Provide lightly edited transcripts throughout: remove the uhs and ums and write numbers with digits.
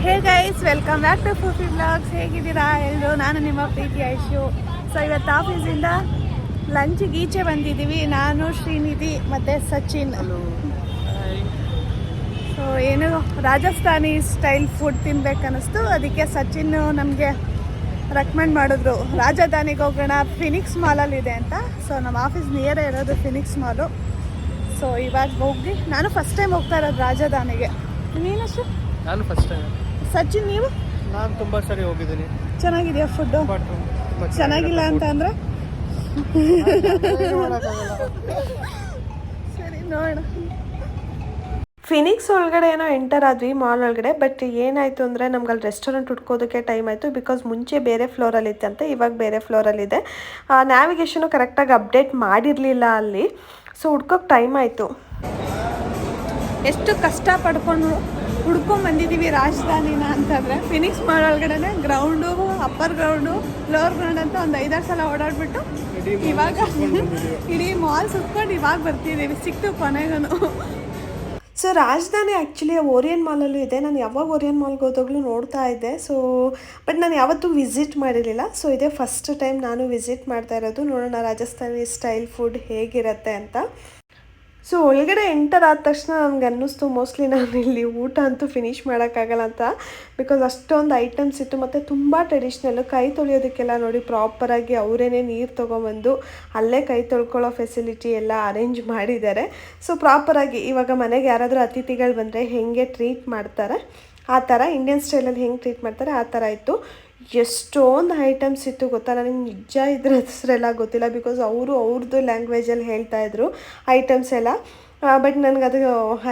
Hey guys, welcome back to ಫೂಫಿ blogs. ಹೇಗಿದ್ದೀರಾ ಎಲ್ಲರೂ? ನಾನು ನಿಮ್ಮ ಪ್ರೀತಿ ಐಶು. ಸೊ ಇವತ್ತು ಆಫೀಸಿಂದ ಲಂಚಿಗೆ ಈಚೆ ಬಂದಿದ್ದೀವಿ, ನಾನು, ಶ್ರೀನಿಧಿ ಮತ್ತು ಸಚಿನ್. ಸೊ ಏನು ರಾಜಸ್ಥಾನಿ ಸ್ಟೈಲ್ ಫುಡ್ ತಿನ್ಬೇಕನ್ನಿಸ್ತು, ಅದಕ್ಕೆ ಸಚಿನ್ ನಮಗೆ ರೆಕಮೆಂಡ್ ಮಾಡಿದ್ರು ರಾಜಧಾನಿಗೆ ಹೋಗೋಣ, ಫಿನಿಕ್ಸ್ ಮಾಲಲ್ಲಿದೆ ಅಂತ. ಸೊ ನಮ್ಮ ಆಫೀಸ್ ನಿಯರೇ ಇರೋದು ಫಿನಿಕ್ಸ್ ಮಾಲು. ಸೊ ಇವಾಗ ಹೋಗಿ, ನಾನು ಫಸ್ಟ್ ಟೈಮ್ ಹೋಗ್ತಾ ಇರೋದು ರಾಜಧಾನಿಗೆ. ನೀನಷ್ಟು? ನಾನು ಫಸ್ಟ್ ಟೈಮ್. ಸಚಿನ್ ನೀವು? ನಾನು ತುಂಬ ಸರಿ ಹೋಗಿದ್ದೀನಿ. ಚೆನ್ನಾಗಿದೆಯಾ ಫುಡ್ಡು? ಚೆನ್ನಾಗಿಲ್ಲ ಅಂತ ಅಂದರೆ ಸರಿ ನೋಡೋಣ. ಫಿನಿಕ್ಸ್ ಒಳಗಡೆ ಏನೋ ಎಂಟರ್ ಆದ್ವಿ ಮಾಲ್ ಒಳಗಡೆ. ಬಟ್ ಏನಾಯಿತು ಅಂದರೆ ನಮ್ಗೆ ಅಲ್ಲಿ ರೆಸ್ಟೋರೆಂಟ್ ಹುಡ್ಕೋದಕ್ಕೆ ಟೈಮ್ ಆಯಿತು. ಬಿಕಾಸ್ ಮುಂಚೆ ಬೇರೆ ಫ್ಲೋರಲ್ಲಿ ಇತ್ತಂತೆ, ಇವಾಗ ಬೇರೆ ಫ್ಲೋರಲ್ಲಿದೆ. ನ್ಯಾವಿಗೇಷನು ಕರೆಕ್ಟಾಗಿ ಅಪ್ಡೇಟ್ ಮಾಡಿರಲಿಲ್ಲ ಅಲ್ಲಿ. ಸೊ ಹುಡ್ಕೋಕ್ಕೆ ಟೈಮ್ ಆಯಿತು. ಎಷ್ಟು ಕಷ್ಟ ಪಡ್ಕೊಂಡು ಹುಡ್ಕೊಂಡ್ಬಂದಿದ್ದೀವಿ ರಾಜಧಾನಿನ ಅಂತಂದರೆ. ಫಿನಿಕ್ಸ್ ಮಾಲ್ ಒಳಗಡೆ ground, upper ground, lower ground ಅಂತ ಒಂದು 5-6 ಸಲ ಓಡಾಡ್ಬಿಟ್ಟು ಇವಾಗ ಇಡೀ ಮಾಲ್ ಸುತ್ಕೊಂಡು ಇವಾಗ ಬರ್ತಿದ್ದೀವಿ, ಸಿಕ್ತು ಕೊನೆಗೂ. ಸೊ ರಾಜಧಾನಿ ಆ್ಯಕ್ಚುಲಿ ಓರಿಯನ್ ಮಾಲಲ್ಲೂ ಇದೆ. ನಾನು ಯಾವಾಗ ಓರಿಯನ್ ಮಾಲ್ಗೆ ಹೋದಾಗಲೂ ನೋಡ್ತಾ ಇದ್ದೆ. ಸೊ ಬಟ್ ನಾನು ಯಾವತ್ತೂ ವಿಸಿಟ್ ಮಾಡಿರಲಿಲ್ಲ. ಸೊ ಇದೇ ಫಸ್ಟ್ ಟೈಮ್ ನಾನು ವಿಸಿಟ್ ಮಾಡ್ತಾ ಇರೋದು. ನೋಡೋಣ ರಾಜಸ್ಥಾನಿ ಸ್ಟೈಲ್ ಫುಡ್ ಹೇಗಿರುತ್ತೆ ಅಂತ. ಸೊ ಒಳಗಡೆ ಎಂಟರ್ ಆದ ತಕ್ಷಣ ನನಗೆ ಅನ್ನಿಸ್ತು ಮೋಸ್ಟ್ಲಿ ನಾನು ಇಲ್ಲಿ ಊಟ ಅಂತೂ ಫಿನಿಷ್ ಮಾಡೋಕ್ಕಾಗಲ್ಲ ಅಂತ. ಬಿಕಾಸ್ ಅಷ್ಟೊಂದು ಐಟಮ್ಸ್ ಇತ್ತು ಮತ್ತು ತುಂಬ ಟ್ರೆಡಿಷ್ನಲ್ಲು. ಕೈ ತೊಳೆಯೋದಕ್ಕೆಲ್ಲ ನೋಡಿ ಪ್ರಾಪರಾಗಿ ಅವರೇನೇ ನೀರು ತೊಗೊಂಬಂದು ಅಲ್ಲೇ ಕೈ ತೊಳ್ಕೊಳ್ಳೋ ಫೆಸಿಲಿಟಿ ಎಲ್ಲ ಅರೇಂಜ್ ಮಾಡಿದ್ದಾರೆ. ಸೊ ಪ್ರಾಪರಾಗಿ ಇವಾಗ ಮನೆಗೆ ಯಾರಾದರೂ ಅತಿಥಿಗಳು ಬಂದರೆ ಹೇಗೆ ಟ್ರೀಟ್ ಮಾಡ್ತಾರೆ ಆ ಥರ, ಇಂಡಿಯನ್ ಸ್ಟೈಲಲ್ಲಿ ಹೆಂಗೆ ಟ್ರೀಟ್ ಮಾಡ್ತಾರೆ ಆ ಥರ ಇತ್ತು. ಎಷ್ಟೊಂದು ಐಟಮ್ಸ್ ಇತ್ತು ಗೊತ್ತಾ. ನನಗೆ ನಿಜ ಇದ್ರ ಹೆಸರೆಲ್ಲ ಗೊತ್ತಿಲ್ಲ, ಬಿಕಾಸ್ ಅವ್ರದ್ದು ಲ್ಯಾಂಗ್ವೇಜಲ್ಲಿ ಹೇಳ್ತಾಯಿದ್ರು ಐಟಮ್ಸ್ ಎಲ್ಲ. ಬಟ್ ನನಗೆ ಅದು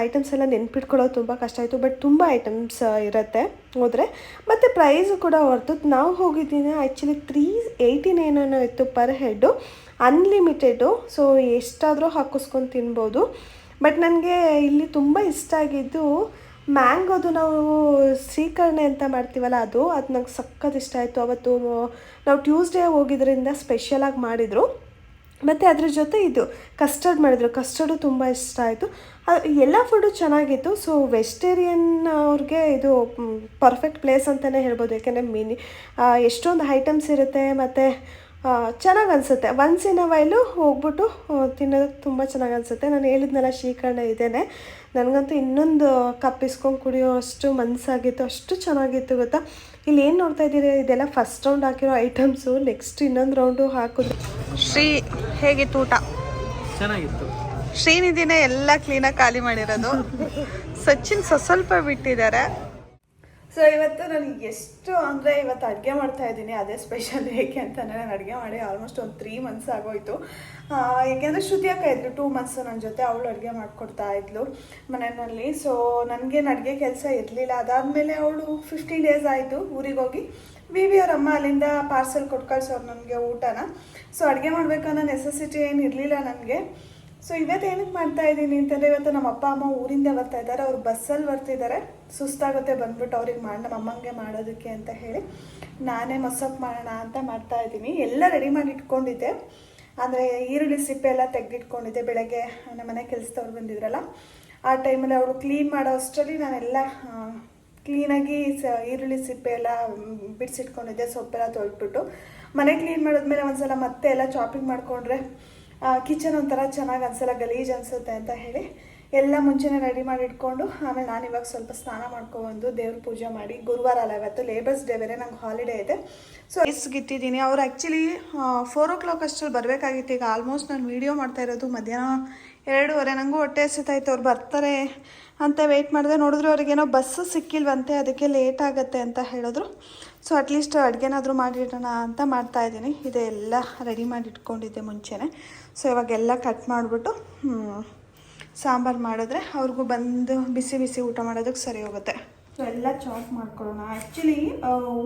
ಐಟಮ್ಸ್ ಎಲ್ಲ ನೆನ್ಪಿಟ್ಕೊಳ್ಳೋದು ತುಂಬ ಕಷ್ಟ ಆಯಿತು. ಬಟ್ ತುಂಬ ಐಟಮ್ಸ್ ಇರುತ್ತೆ ಹೋದರೆ, ಮತ್ತು ಪ್ರೈಸು ಕೂಡ ಹೊರ್ತು. ನಾವು ಹೋಗಿದ್ದೀನಿ ಆ್ಯಕ್ಚುಲಿ 318 ಏನೋ ಇತ್ತು ಪರ್ ಹೆಡ್ಡು, ಅನ್ಲಿಮಿಟೆಡು. ಸೊ ಎಷ್ಟಾದರೂ ಹಾಕಿಸ್ಕೊಂಡು ತಿನ್ಬೋದು. ಬಟ್ ನನಗೆ ಇಲ್ಲಿ ತುಂಬ ಇಷ್ಟ ಆಗಿದ್ದು ಮ್ಯಾಂಗೋದು, ನಾವು ಸೀಕರಣೆ ಅಂತ ಮಾಡ್ತೀವಲ್ಲ, ಅದು ನಂಗೆ ಸಖತ್ ಇಷ್ಟ ಆಯಿತು. ಅವತ್ತು ನಾವು ಟ್ಯೂಸ್ಡೇ ಹೋಗಿದ್ರಿಂದ ಸ್ಪೆಷಲಾಗಿ ಮಾಡಿದರು. ಮತ್ತು ಅದ್ರ ಜೊತೆ ಇದು ಕಸ್ಟರ್ಡ್ ಮಾಡಿದರು. ಕಸ್ಟರ್ಡು ತುಂಬ ಇಷ್ಟ ಆಯಿತು. ಎಲ್ಲ ಫುಡ್ಡು ಚೆನ್ನಾಗಿತ್ತು. ಸೊ ವೆಜಿಟೇರಿಯನ್ ಅವ್ರಿಗೆ ಇದು ಪರ್ಫೆಕ್ಟ್ ಪ್ಲೇಸ್ ಅಂತಲೇ ಹೇಳ್ಬೋದು. ಯಾಕೆಂದರೆ ಎಷ್ಟೊಂದು ಐಟಮ್ಸ್ ಇರುತ್ತೆ ಮತ್ತು ಚೆನ್ನಾಗಿ ಅನಿಸುತ್ತೆ. ಒನ್ಸ್ ಇನ್ ಅ ವೈಲು ಹೋಗ್ಬಿಟ್ಟು ತಿನ್ನೋದಕ್ಕೆ ತುಂಬ ಚೆನ್ನಾಗಿ ಅನಿಸುತ್ತೆ. ನಾನು ಹೇಳಿದ್ನಲ್ಲ ಶ್ರೀಕರಣ ಇದೇನೆ. ನನಗಂತೂ ಇನ್ನೊಂದು ಕಪ್ ಇಸ್ಕೊಂಡು ಕುಡಿಯೋ ಅಷ್ಟು ಮನಸ್ಸಾಗಿತ್ತು, ಅಷ್ಟು ಚೆನ್ನಾಗಿತ್ತು ಗೊತ್ತಾ. ಇಲ್ಲಿ ಏನು ನೋಡ್ತಾ ಇದ್ದೀರಿ, ಇದೆಲ್ಲ ಫಸ್ಟ್ ರೌಂಡ್ ಹಾಕಿರೋ ಐಟಮ್ಸು. ನೆಕ್ಸ್ಟ್ ಇನ್ನೊಂದು ರೌಂಡು ಹಾಕಿದ್ರು. ಶ್ರೀ ಹೇಗಿತ್ತು ಊಟ? ಚೆನ್ನಾಗಿತ್ತು. ಶ್ರೀನಿಧಿನೇ ಎಲ್ಲ ಕ್ಲೀನಾಗಿ ಖಾಲಿ ಮಾಡಿರೋದು. ಸಚಿನ್ ಸ್ವಲ್ಪ ಬಿಟ್ಟಿದ್ದಾರೆ. ಸೊ ಇವತ್ತು ನನಗೆ ಎಷ್ಟು ಅಂದರೆ ಇವತ್ತು ಅಡುಗೆ ಮಾಡ್ತಾಯಿದ್ದೀನಿ, ಅದೇ ಸ್ಪೆಷಲ್. ಏಕೆ ಅಂತಂದರೆ ನಾನು ಅಡುಗೆ ಮಾಡಿ ಆಲ್ಮೋಸ್ಟ್ ಒಂದು 3 ಮಂತ್ಸ್ ಆಗೋಯಿತು. ಏಕೆಂದರೆ ಶ್ರುತಿ ಅಕ್ಕ ಇದ್ದರು 2 ಮಂತ್ಸ್ ನನ್ನ ಜೊತೆ. ಅವಳು ಅಡುಗೆ ಮಾಡಿಕೊಡ್ತಾ ಇದ್ಲು ಮನೆಯಲ್ಲಿ. ಸೊ ನನಗೇನು ಅಡುಗೆ ಕೆಲಸ ಇರಲಿಲ್ಲ. ಅದಾದಮೇಲೆ ಅವಳು 15 ಡೇಸ್ ಆಯಿತು ಊರಿಗೆ ಹೋಗಿ. ವಿ ಅವ್ರ ಅಮ್ಮ ಅಲ್ಲಿಂದ ಪಾರ್ಸೆಲ್ ಕೊಟ್ಟು ಕಳ್ಸೋರು ನನಗೆ ಊಟನ. ಸೊ ಅಡುಗೆ ಮಾಡಬೇಕನ್ನೋ ನೆಸೆಸಿಟಿ ಏನು ಇರಲಿಲ್ಲ ನನಗೆ. ಸೊ ಇವತ್ತು ಏನಕ್ಕೆ ಮಾಡ್ತಾಯಿದ್ದೀನಿ ಅಂತಂದರೆ, ಇವತ್ತು ನಮ್ಮ ಅಪ್ಪ ಅಮ್ಮ ಊರಿಂದ ಬರ್ತಾ ಇದ್ದಾರೆ. ಅವ್ರು ಬಸ್ಸಲ್ಲಿ ಬರ್ತಿದ್ದಾರೆ. ಸುಸ್ತಾಗುತ್ತೆ ಬಂದ್ಬಿಟ್ಟು ಅವ್ರಿಗೆ ನಮ್ಮ ಅಮ್ಮಂಗೆ ಮಾಡೋದಕ್ಕೆ ಅಂತ ಹೇಳಿ ನಾನೇ ಮೊಸಪ್ಪು ಮಾಡೋಣ ಅಂತ ಮಾಡ್ತಾಯಿದ್ದೀನಿ. ಎಲ್ಲ ರೆಡಿ ಮಾಡಿ ಇಟ್ಕೊಂಡಿದ್ದೆ. ಅಂದರೆ ಈರುಳ್ಳಿ ಸಿಪ್ಪೆ ಎಲ್ಲ ತೆಗೆದಿಟ್ಕೊಂಡಿದ್ದೆ. ಬೆಳಗ್ಗೆ ನಮ್ಮ ಮನೆ ಕೆಲಸದವ್ರು ಬಂದಿದ್ರಲ್ಲ, ಆ ಟೈಮಲ್ಲಿ ಅವಳು ಕ್ಲೀನ್ ಮಾಡೋ ಅಷ್ಟರಲ್ಲಿ ನಾನೆಲ್ಲ ಕ್ಲೀನಾಗಿ ಈರುಳ್ಳಿ ಸಿಪ್ಪೆ ಎಲ್ಲ ಬಿಡಿಸಿಟ್ಕೊಂಡಿದ್ದೆ. ಸೊಪ್ಪೆಲ್ಲ ತೊಳ್ಬಿಟ್ಟು ಮನೆ ಕ್ಲೀನ್ ಮಾಡಿದ್ಮೇಲೆ ಒಂದ್ಸಲ ಮತ್ತೆ ಎಲ್ಲ ಚಾಪಿಂಗ್ ಮಾಡಿಕೊಂಡ್ರೆ ಕಿಚನ್ ಒಂಥರ ಚೆನ್ನಾಗಿ ಅನಿಸಲ್ಲ, ಗಲೀಜು ಅನಿಸುತ್ತೆ ಅಂತ ಹೇಳಿ ಎಲ್ಲ ಮುಂಚೆನೇ ರೆಡಿ ಮಾಡಿ ಇಟ್ಕೊಂಡು, ಆಮೇಲೆ ನಾನು ಇವಾಗ ಸ್ವಲ್ಪ ಸ್ನಾನ ಮಾಡ್ಕೊಬಂದು ದೇವ್ರ ಪೂಜೆ ಮಾಡಿ, ಗುರುವಾರ ಅಲ್ಲ ಇವತ್ತು ಲೇಬರ್ಸ್ ಡೇ ಬೇರೆ, ನಂಗೆ ಹಾಲಿಡೇ ಇದೆ. ಸೊ ಇಟ್ಟಿದ್ದೀನಿ. ಅವ್ರು ಆ್ಯಕ್ಚುಲಿ 4 o'clock ಅಷ್ಟರಲ್ಲಿ ಬರಬೇಕಾಗಿತ್ತು. ಈಗ ಆಲ್ಮೋಸ್ಟ್ ನಾನು ವೀಡಿಯೋ ಮಾಡ್ತಾ ಇರೋದು ಮಧ್ಯಾಹ್ನ 2:30. ನನಗೂ ಹೊಟ್ಟೆ ಹಸಿತಾಯಿತು. ಅವ್ರು ಬರ್ತಾರೆ ಅಂತ ವೆಯ್ಟ್ ಮಾಡಿದೆ. ನೋಡಿದ್ರೆ ಅವ್ರಿಗೇನೋ ಬಸ್ಸು ಸಿಕ್ಕಿಲ್ವಂತೆ, ಅದಕ್ಕೆ ಲೇಟ್ ಆಗುತ್ತೆ ಅಂತ ಹೇಳಿದ್ರು. ಸೊ ಅಟ್ಲೀಸ್ಟ್ ಅಡುಗೆನಾದರೂ ಮಾಡಿಡೋಣ ಅಂತ ಮಾಡ್ತಾಯಿದ್ದೀನಿ. ಇದೆಲ್ಲ ರೆಡಿ ಮಾಡಿ ಇಟ್ಕೊಂಡಿದ್ದೆ ಮುಂಚೆನೇ. ಸೊ ಇವಾಗೆಲ್ಲ ಕಟ್ ಮಾಡಿಬಿಟ್ಟು ಸಾಂಬಾರು ಮಾಡಿದ್ರೆ ಅವ್ರಿಗೂ ಬಂದು ಬಿಸಿ ಬಿಸಿ ಊಟ ಮಾಡೋದಕ್ಕೆ ಸರಿ ಹೋಗುತ್ತೆ. ಸೊ ಎಲ್ಲ ಚಾಪ್ ಮಾಡ್ಕೊಳ್ಳೋಣ. ಆ್ಯಕ್ಚುಲಿ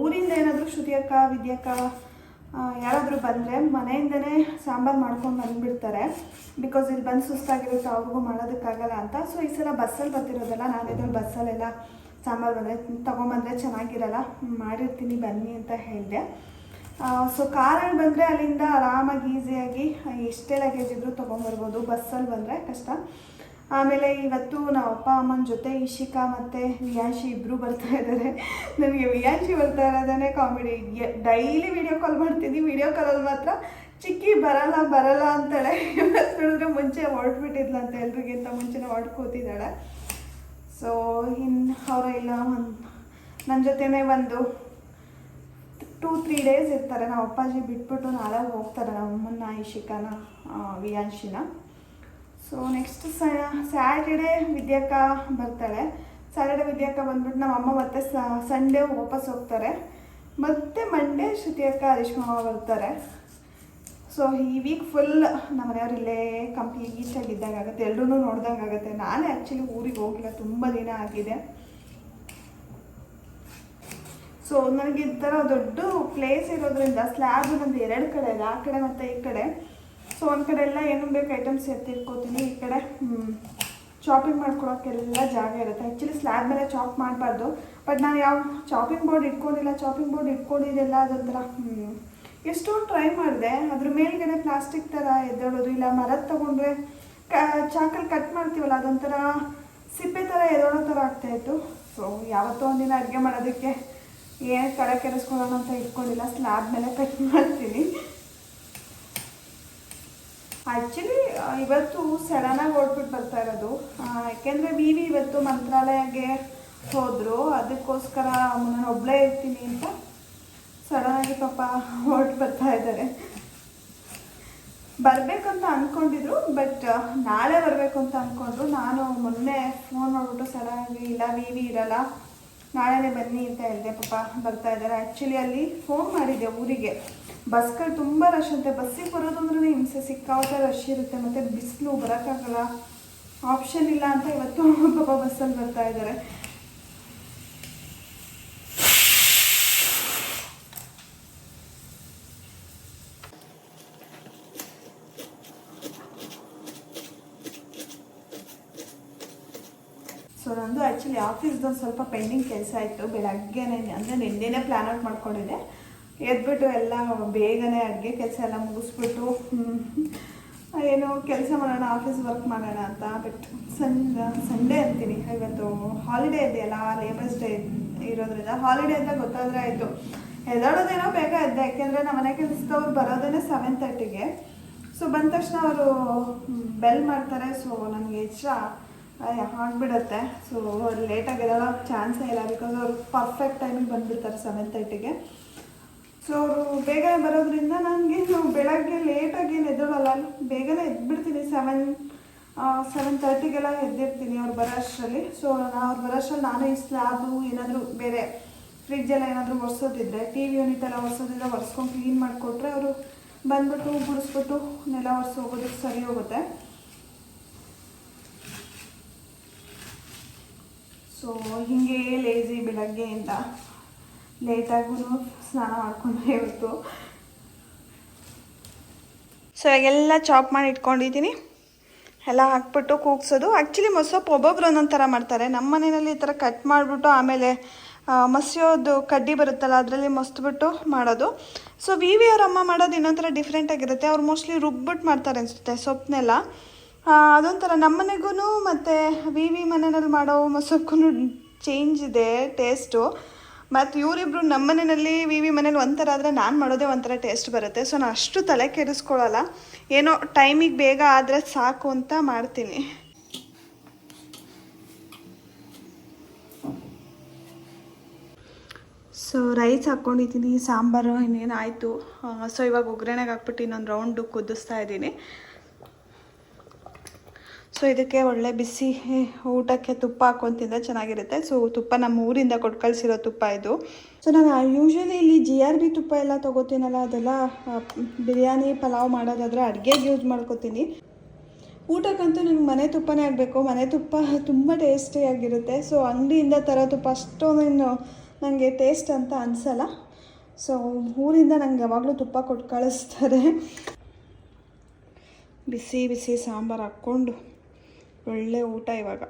ಊರಿಂದ ಏನಾದರೂ ಶ್ರುತಿ ಅಕ್ಕ, ವಿದ್ಯಕ್ಕ ಯಾರಾದರೂ ಬಂದರೆ ಮನೆಯಿಂದನೇ ಸಾಂಬಾರು ಮಾಡ್ಕೊಂಡು ಬಂದುಬಿಡ್ತಾರೆ. ಬಿಕಾಸ್ ಇಲ್ಲಿ ಬಂದು ಸುಸ್ತಾಗಿರುತ್ತೆ, ಅವ್ರಿಗೂ ಮಾಡೋದಕ್ಕಾಗಲ್ಲ ಅಂತ. ಸೊ ಈ ಸಲ ಬಸ್ಸಲ್ಲಿ ಬರ್ತಿರೋದಲ್ಲ, ನಾನಿದ್ರಲ್ಲಿ ಬಸ್ಸಲ್ಲೆಲ್ಲ ಸಾಂಬಾರು ಬಂದರೆ ತೊಗೊಂಬಂದರೆ ಚೆನ್ನಾಗಿರಲ್ಲ, ಮಾಡಿರ್ತೀನಿ ಬನ್ನಿ ಅಂತ ಹೇಳಿದೆ. ಸೊ ಕಾರಲ್ಲಿ ಬಂದರೆ ಅಲ್ಲಿಂದ ಆರಾಮಾಗಿ ಈಸಿಯಾಗಿ ಎಷ್ಟೇ ಲಗೇಜ್ ಇದ್ದರೂ ತೊಗೊಂಬರ್ಬೋದು. ಬಸ್ಸಲ್ಲಿ ಬಂದರೆ ಕಷ್ಟ. ಆಮೇಲೆ ಇವತ್ತು ನಮ್ಮ ಅಪ್ಪ ಅಮ್ಮನ ಜೊತೆ ಇಶಿಕಾ ಮತ್ತು ವಿಯಾಂಶಿ ಇಬ್ಬರು ಬರ್ತಾ ಇದ್ದಾರೆ. ನನಗೆ ವಿಯಾಂಶಿ ಬರ್ತಾ ಇರೋದೇ ಕಾಮಿಡಿ. ಡೈಲಿ ವಿಡಿಯೋ ಕಾಲ್ ಮಾಡ್ತೀನಿ, ವಿಡಿಯೋ ಕಾಲಲ್ಲಿ ಮಾತ್ರ ಚಿಕ್ಕಿ ಬರಲ್ಲ ಅಂತಾಳೆ. ಇವತ್ತು ಮುಂಚೆ ಹೊರಟ್ಬಿಟ್ಟಿದ್ಲಂತ, ಎಲ್ರಿಗಿಂತ ಮುಂಚೆನೇ ಕೂತಿದ್ದಾಳೆ. ಸೊ ಇನ್ನು ಅವರೆಲ್ಲ ನನ್ನ ಜೊತೆನೇ ಒಂದು 2-3 ಡೇಸ್ ಇರ್ತಾರೆ. ನಮ್ಮ ಅಪ್ಪಾಜಿ ಬಿಟ್ಬಿಟ್ಟು ನಾಳೆ ಹೋಗ್ತಾರೆ, ನಮ್ಮಮ್ಮನ ಇಶಿಕಾನ ವಿಯಾಂಶಿನ. ಸೊ ನೆಕ್ಸ್ಟ್ ಸ್ಯಾಟರ್ಡೇ ವಿದ್ಯಾಕ ಬರ್ತಾಳೆ. ಸ್ಯಾಟರ್ಡೇ ವಿದ್ಯಾಕ ಬಂದ್ಬಿಟ್ಟು ನಮ್ಮಮ್ಮ ಮತ್ತೆ ಸಂಡೇ ವಾಪಸ್ ಹೋಗ್ತಾರೆ. ಮತ್ತು ಮಂಡೇ ಶ್ರುತಿ ಅಕ್ಕ ಹರೀಶ್ ಮಾವ ಬರ್ತಾರೆ. ಸೊ ಈ ವೀಕ್ ಫುಲ್ ನಮ್ಮ ಮನೆಯವ್ರು ಇಲ್ಲೇ ಕಂಪ್ಲೀಟಾಗಿ ಇದ್ದಾಗುತ್ತೆ, ಎಲ್ಲರೂ ನೋಡ್ದಂಗೆ ಆಗುತ್ತೆ. ನಾನೇ ಆ್ಯಕ್ಚುಲಿ ಊರಿಗೆ ಹೋಗಿಲ್ಲ, ತುಂಬ ದಿನ ಆಗಿದೆ. ಸೊ ನನಗೆ ಈ ಥರ ದೊಡ್ಡ ಪ್ಲೇಸ್ ಇರೋದ್ರಿಂದ ಸ್ಲ್ಯಾಬ್ ನಂದು 2 ಕಡೆ ಇದೆ, ಆ ಕಡೆ ಮತ್ತು ಈ ಕಡೆ. ಸೊ ಒಂದು ಕಡೆ ಎಲ್ಲ ಏನು ಬೇಕು ಐಟಮ್ಸ್ ಎತ್ತಿಟ್ಕೋತೀನಿ, ಈ ಕಡೆ ಚಾಪಿಂಗ್ ಮಾಡ್ಕೊಳೋಕ್ಕೆಲ್ಲ ಜಾಗ ಇರುತ್ತೆ. ಆ್ಯಕ್ಚುಲಿ ಸ್ಲ್ಯಾಬ್ ಮೇಲೆ ಚಾಪ್ ಮಾಡಬಾರ್ದು, ಬಟ್ ನಾನು ಯಾವ ಚಾಪಿಂಗ್ ಬೋರ್ಡ್ ಇಟ್ಕೊಂಡಿಲ್ಲ. ಚಾಪಿಂಗ್ ಬೋರ್ಡ್ ಇಟ್ಕೊಂಡಿದ್ದೆಲ್ಲ ಅದೊಂಥರ ಎಷ್ಟೋ ಟ್ರೈ ಮಾಡಿದೆ. ಅದ್ರ ಮೇಲ್ಗಡೆ ಪ್ಲಾಸ್ಟಿಕ್ ಥರ ಎದ್ದೇಳೋದು, ಇಲ್ಲ ಮರದ ತೊಗೊಂಡ್ರೆ ಚಾಕಲ್ಲಿ ಕಟ್ ಮಾಡ್ತೀವಲ್ಲ ಅದೊಂಥರ ಸಿಪ್ಪೆ ಥರ ಎದ್ದೇಳೋ ಥರ ಆಗ್ತಾಯಿತ್ತು. ಸೊ ಯಾವತ್ತೋ ಒಂದಿನ ಅಡುಗೆ ಮಾಡೋದಕ್ಕೆ ಏನು ಕಡೆ ಕೆರೆಸ್ಕೊಳ್ಳೋಣ ಅಂತ ಇಟ್ಕೊಂಡಿಲ್ಲ, ಸ್ಲ್ಯಾಬ್ ಮೇಲೆ ಕಟ್ ಮಾಡ್ತೀನಿ. ಆ್ಯಕ್ಚುಲಿ ಇವತ್ತು ಸಡನ್ನಾಗಿ ಓಡ್ಬಿಟ್ಟು ಬರ್ತಾ ಇರೋದು, ಯಾಕೆಂದರೆ ವಿ ಇವತ್ತು ಮಂತ್ರಾಲಯಕ್ಕೆ ಹೋದರು. ಅದಕ್ಕೋಸ್ಕರ ನಾನು ಒಬ್ಬಳೇ ಇರ್ತೀನಿ ಅಂತ ಸಡನ್ನಾಗಿ ಪಾಪ ಹೊರಟು ಬರ್ತಾ ಇದ್ದಾರೆ. ಬರಬೇಕಂತ ಅಂದ್ಕೊಂಡಿದ್ರು, ಬಟ್ ನಾಳೆ ಬರಬೇಕು ಅಂತ ಅಂದ್ಕೊಂಡ್ರು. ನಾನು ಮೊನ್ನೆ ಫೋನ್ ಮಾಡಿಬಿಟ್ಟು ಸಡನ್ನಾಗಿ ಇಲ್ಲ ವಿ ಇರಲ್ಲ, ನಾಳೆನೇ ಬನ್ನಿ ಅಂತ ಹೇಳಿದೆ. ಪಾಪ ಬರ್ತಾ ಇದ್ದಾರೆ. ಆ್ಯಕ್ಚುಲಿ ಅಲ್ಲಿ ಫೋನ್ ಮಾಡಿದ್ದೆ ಊರಿಗೆ, ಬಸ್ಗಳು ತುಂಬ ರಶ್ ಅಂತೆ. ಬಸ್ಸಿಗೆ ಬರೋದು ಅಂದ್ರೆ ಹಿಂಸೆ, ಸಿಕ್ಕಾಪಟ್ಟೆ ರಶ್ ಇರುತ್ತೆ, ಮತ್ತು ಬಿಸಿಲು ಬರೋಕ್ಕಾಗಲ್ಲ, ಆಪ್ಷನ್ ಇಲ್ಲ ಅಂತ ಇವತ್ತು ಪಾಪ ಬಸ್ಸಲ್ಲಿ ಬರ್ತಾ ಇದ್ದಾರೆ. ಸೊ ನಂದು ಆ್ಯಕ್ಚುಲಿ ಆಫೀಸ್ದೊಂದು ಸ್ವಲ್ಪ ಪೆಂಡಿಂಗ್ ಕೆಲಸ ಇತ್ತು. ಬೆಳಗ್ಗೆನೇ ಅಂದರೆ ನಿನ್ನೆನೇ ಪ್ಲ್ಯಾನ್ ಔಟ್ ಮಾಡ್ಕೊಂಡಿದ್ದೆ. ಎದ್ಬಿಟ್ಟು ಎಲ್ಲ ಬೇಗನೆ ಅಡುಗೆ ಕೆಲಸ ಎಲ್ಲ ಮುಗಿಸ್ಬಿಟ್ಟು ಏನೋ ಕೆಲಸ ಮಾಡೋಣ, ಆಫೀಸ್ ವರ್ಕ್ ಮಾಡೋಣ ಅಂತ. ಬಟ್ ಸಂಡೇ ಅಂತೀನಿ, ಇವತ್ತು ಹಾಲಿಡೇ ಇದೆಯಲ್ಲ, ಲೇಬರ್ಸ್ ಡೇ ಇರೋದ್ರಿಂದ ಹಾಲಿಡೇ ಅಂತ ಗೊತ್ತಾದರೆ ಆಯಿತು. ಎದ್ದಾಡೋದೇನೋ ಬೇಗ ಎದ್ದೆ, ಯಾಕೆಂದರೆ ನಮ್ಮ ಮನೆ ಕೆಲಸದವ್ರು ಬರೋದೇ 7:30ಗೆ. ಸೊ ಬಂದ ತಕ್ಷಣ ಅವರು ಬೆಲ್ ಮಾಡ್ತಾರೆ. ಸೊ ನನಗೆ ಎಚ್ಚರ ಆಗಿಬಿಡುತ್ತೆ. ಸೊ ಲೇಟಾಗಿ ಎದ್ದೇಳೋ ಚಾನ್ಸೇ ಇಲ್ಲ, ಬಿಕಾಸ್ ಅವರು ಪರ್ಫೆಕ್ಟ್ ಟೈಮಿಗೆ ಬಂದುಬಿಡ್ತಾರೆ 7:30ಗೆ. ಸೊ ಅವರು ಬೇಗನೆ ಬರೋದ್ರಿಂದ ನನಗೆ ಬೆಳಗ್ಗೆ ಲೇಟಾಗಿ ಏನು ಎದ್ದೇಳಲ್ಲ, ಬೇಗನೆ ಎದ್ಬಿಡ್ತೀನಿ. 7:30ಗೆಲ್ಲ ಎದ್ದಿರ್ತೀನಿ ಅವ್ರು ಬರೋ ಅಷ್ಟರಲ್ಲಿ. ಸೊ ಅವ್ರು ಬರೋ ಅಷ್ಟರಲ್ಲಿ ನಾನು ಈ ಸ್ಲ್ಯಾಬು ಏನಾದರೂ ಬೇರೆ ಫ್ರಿಡ್ಜೆಲ್ಲ ಏನಾದರೂ ಒರೆಸೋದಿದ್ರೆ, ಟಿ ವಿ ಯೂನಿಟ್ ಎಲ್ಲ ಒರೆಸೋದಿದ್ರೆ ಒರೆಸ್ಕೊಂಡು ಕ್ಲೀನ್ ಮಾಡಿಕೊಟ್ರೆ ಅವರು ಬಂದ್ಬಿಟ್ಟು ಗುಡಿಸ್ಬಿಟ್ಟು ನೆಲ ಒರೆಸಿ ಹೋಗೋದಕ್ಕೆ ಸರಿ ಹೋಗುತ್ತೆ. ಸೊ ಹೀಗೆ ಲೇಜಿ ಬೆಳಗ್ಗೆಯಿಂದ ಲೇಟಾಗೂ ಸ್ನಾನ ಮಾಡಿಕೊಂಡ್ರೆ ಇವತ್ತು. ಸೊ ಇವಾಗೆಲ್ಲ ಚಾಪ್ ಮಾಡಿ ಇಟ್ಕೊಂಡಿದ್ದೀನಿ, ಎಲ್ಲ ಹಾಕ್ಬಿಟ್ಟು ಕೂಗ್ಸೋದು. ಆ್ಯಕ್ಚುಲಿ ಮೊಸಪ್ಪು ಒಬ್ಬೊಬ್ರು ಒಂದೊಂದು ಥರ ಮಾಡ್ತಾರೆ. ನಮ್ಮ ಮನೆಯಲ್ಲಿ ಈ ಥರ ಕಟ್ ಮಾಡಿಬಿಟ್ಟು ಆಮೇಲೆ ಮಸಿಯೋದು ಕಡ್ಡಿ ಬರುತ್ತಲ್ಲ ಅದರಲ್ಲಿ ಮಸ್ತ್ಬಿಟ್ಟು ಮಾಡೋದು. ಸೊ ವಿ ಅವ್ರ ಅಮ್ಮ ಮಾಡೋದು ಇನ್ನೊಂಥರ ಡಿಫ್ರೆಂಟಾಗಿರುತ್ತೆ. ಅವ್ರು ಮೋಸ್ಟ್ಲಿ ರುಬ್ಬಿಟ್ಟು ಮಾಡ್ತಾರೆ ಅನಿಸುತ್ತೆ ಸೊಪ್ಪನ್ನೆಲ್ಲ. ಅದೊಂಥರ ನಮ್ಮ ಮನೆಗೂ ಮತ್ತು ವಿ ಮನೆಯಲ್ಲಿ ಮಾಡೋ ಮೊಸಪ್ಪು ಚೇಂಜ್ ಇದೆ ಟೇಸ್ಟು. ಮತ್ತು ಇವರಿಬ್ರು ನಮ್ಮ ಮನೆಯಲ್ಲಿ ವಿ ಮನೇಲಿ ಒಂಥರ ಆದರೆ ನಾನು ಮಾಡೋದೇ ಒಂಥರ ಟೇಸ್ಟ್ ಬರುತ್ತೆ. ಸೊ ನಾನು ಅಷ್ಟು ತಲೆ ಕೆಡಿಸ್ಕೊಳ್ಳಲ್ಲ, ಏನೋ ಟೈಮಿಗೆ ಬೇಗ ಆದರೆ ಸಾಕು ಅಂತ ಮಾಡ್ತೀನಿ. ಸೊ ರೈಸ್ ಹಾಕ್ಕೊಂಡಿದ್ದೀನಿ, ಸಾಂಬಾರು ಇನ್ನೇನು ಆಯಿತು. ಸೊ ಇವಾಗ ಒಗ್ಗರಣೆಗೆ ಹಾಕ್ಬಿಟ್ಟು ಇನ್ನೊಂದು ರೌಂಡು ಕುದಿಸ್ತಾ ಇದ್ದೀನಿ. ಸೊ ಇದಕ್ಕೆ ಒಳ್ಳೆ ಬಿಸಿ ಊಟಕ್ಕೆ ತುಪ್ಪ ಹಾಕ್ಕೊಂಡು ಚೆನ್ನಾಗಿರುತ್ತೆ. ಸೊ ತುಪ್ಪ ನಮ್ಮ ಊರಿಂದ ಕೊಟ್ಟು ಕಳಿಸಿರೋ ತುಪ್ಪ ಇದು. ಸೊ ನಾನು ಯೂಶ್ವಲಿ ಇಲ್ಲಿ GRB ತುಪ್ಪ ಎಲ್ಲ ತೊಗೋತೀನಲ್ಲ, ಅದೆಲ್ಲ ಬಿರಿಯಾನಿ ಪಲಾವ್ ಮಾಡೋದಾದರೆ ಅಡುಗೆಗೆ ಯೂಸ್ ಮಾಡ್ಕೋತೀನಿ. ಊಟಕ್ಕಂತೂ ನನಗೆ ಮನೆ ತುಪ್ಪನೇ ಆಗಬೇಕು. ಮನೆ ತುಪ್ಪ ತುಂಬ ಟೇಸ್ಟಿಯಾಗಿರುತ್ತೆ. ಸೊ ಅಂಗಡಿಯಿಂದ ತರೋ ತುಪ್ಪ ಅಷ್ಟೊಂದು ನನಗೆ ಟೇಸ್ಟ್ ಅಂತ ಅನಿಸಲ್ಲ. ಸೊ ಊರಿಂದ ನನಗೆ ಯಾವಾಗಲೂ ತುಪ್ಪ ಕೊಟ್ಟು ಕಳಿಸ್ತಾರೆ. ಬಿಸಿ ಬಿಸಿ ಸಾಂಬಾರು ಹಾಕ್ಕೊಂಡು ಒಳ್ಳೆ ಊಟ ಇವಾಗ.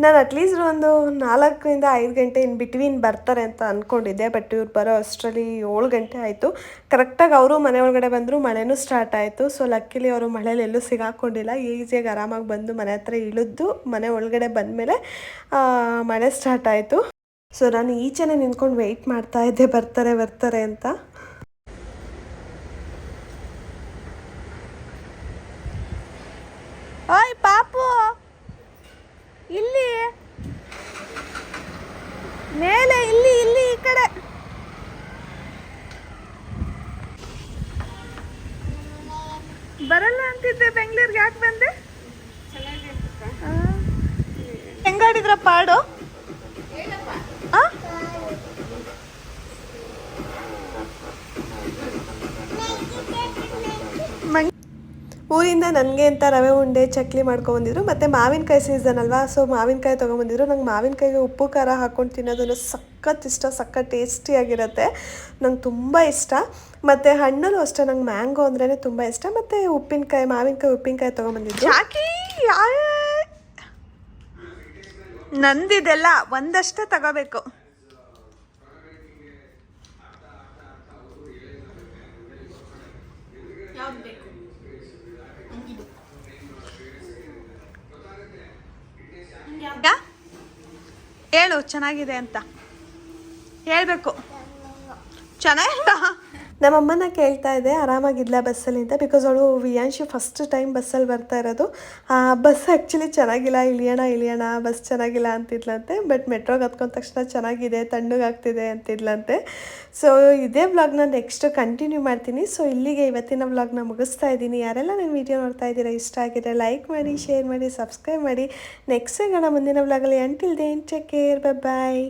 ನಾನು ಅಟ್ಲೀಸ್ಟ್ ಒಂದು 4-5 ಗಂಟೆ ಇನ್ ಬಿಟ್ವೀನ್ ಬರ್ತಾರೆ ಅಂತ ಅಂದ್ಕೊಂಡಿದ್ದೆ. ಬಟ್ ಇವ್ರು ಬರೋ ಅಷ್ಟರಲ್ಲಿ 7 ಗಂಟೆ ಆಯಿತು. ಕರೆಕ್ಟಾಗಿ ಅವರು ಮನೆ ಒಳಗಡೆ ಬಂದರು, ಮಳೆನೂ ಸ್ಟಾರ್ಟ್ ಆಯಿತು. ಸೊ ಲಕ್ಕಿಲಿ ಅವರು ಮಳೇಲಿ ಎಲ್ಲೂ ಸಿಗಾಕೊಂಡಿಲ್ಲ, ಈಸಿಯಾಗಿ ಆರಾಮಾಗಿ ಬಂದು ಮನೆ ಹತ್ರ ಇಳಿದು ಮನೆ ಒಳಗಡೆ ಬಂದಮೇಲೆ ಮಳೆ ಸ್ಟಾರ್ಟ್ ಆಯಿತು. ಸೊ ನಾನು ಈಚೆನೇ ನಿಂತ್ಕೊಂಡು ವೆಯ್ಟ್ ಮಾಡ್ತಾ ಇದ್ದೆ ಬರ್ತಾರೆ ಅಂತ. ಓಯ್ ಪಾಪು, ಇಲ್ಲಿ ಮೇಲೆ, ಇಲ್ಲಿ ಈ ಕಡೆ. ಬರಲ್ಲ ಅಂತಿದ್ದೆ ಬೆಂಗಳೂರಿಗೆ, ಯಾಕೆ ಬಂದೆ? ಹೆಂಗಾಡಿದ್ರ ಪಾಡು? ಊರಿಂದ ನನಗೆ ಅಂತ ರವೆ ಉಂಡೆ ಚಕ್ಲಿ ಮಾಡ್ಕೊಬಂದಿದ್ರು. ಮತ್ತು ಮಾವಿನಕಾಯಿ ಸೀಸನ್ ಅಲ್ವಾ, ಸೊ ಮಾವಿನಕಾಯಿ ತೊಗೊಂಬಂದಿದ್ರು. ನಂಗೆ ಮಾವಿನಕಾಯಿಗೆ ಉಪ್ಪು ಖಾರ ಹಾಕ್ಕೊಂಡು ತಿನ್ನೋದನ್ನು ಸಖತ್ ಇಷ್ಟ, ಸಖತ್ ಟೇಸ್ಟಿಯಾಗಿರುತ್ತೆ, ನಂಗೆ ತುಂಬ ಇಷ್ಟ. ಮತ್ತು ಹಣ್ಣಲ್ಲೂ ಅಷ್ಟೇ, ನಂಗೆ ಮ್ಯಾಂಗೋ ಅಂದ್ರೇ ತುಂಬ ಇಷ್ಟ. ಮತ್ತು ಮಾವಿನಕಾಯಿ ಉಪ್ಪಿನಕಾಯಿ ತೊಗೊಂಬಂದಿದ್ರು. ಯಾಕೆ ನಂದಿದೆಲ್ಲ ಒಂದಷ್ಟೇ ತಗೋಬೇಕು. ಹೇಳು ಚೆನ್ನಾಗಿದೆ ಅಂತ ಹೇಳ್ಬೇಕು. ಚೆನ್ನಾಗಿಲ್ಲ. ನಮ್ಮಮ್ಮನ ಕೇಳ್ತಾ ಇದ್ದೆ ಆರಾಮಾಗಿಲ್ಲ ಬಸ್ಸಲ್ಲಿ ಅಂತ, ಬಿಕಾಸ್ ಅವಳು ವಿಯಾಂಶಿ ಫಸ್ಟ್ ಟೈಮ್ ಬಸ್ಸಲ್ಲಿ ಬರ್ತಾ ಇರೋದು. ಬಸ್ ಆ್ಯಕ್ಚುಲಿ ಚೆನ್ನಾಗಿಲ್ಲ, ಇಳಿಯೋಣ ಬಸ್ ಚೆನ್ನಾಗಿಲ್ಲ ಅಂತಿದ್ಲಂತೆ. ಬಟ್ ಮೆಟ್ರೋಗೆ ಹತ್ಕೊಂಡ ತಕ್ಷಣ ಚೆನ್ನಾಗಿದೆ, ತಣ್ಣಗಾಗ್ತಿದೆ ಅಂತಿದ್ಲಂತೆ. ಸೊ ಇದೇ ವ್ಲಾಗ್ನ ನೆಕ್ಸ್ಟ್ ಕಂಟಿನ್ಯೂ ಮಾಡ್ತೀನಿ. ಸೊ ಇಲ್ಲಿಗೆ ಇವತ್ತಿನ ವ್ಲಾಗ್ನ ಮುಗಿಸ್ತಾ ಇದ್ದೀನಿ. ಯಾರೆಲ್ಲ ನನ್ನ ವೀಡಿಯೋ ನೋಡ್ತಾ ಇದ್ದೀರಾ, ಇಷ್ಟ ಆಗಿದ್ರೆ ಲೈಕ್ ಮಾಡಿ, ಶೇರ್ ಮಾಡಿ, ಸಬ್ಸ್ಕ್ರೈಬ್ ಮಾಡಿ. ನೆಕ್ಸ್ಟ್ ಸಿಗೋಣ ಮುಂದಿನ ವ್ಲಾಗಲ್ಲಿ. ಅಂಟಿಲ್ ದೆನ್ ಟೇಕ್ ಕೇರ್, ಬಾಯ್.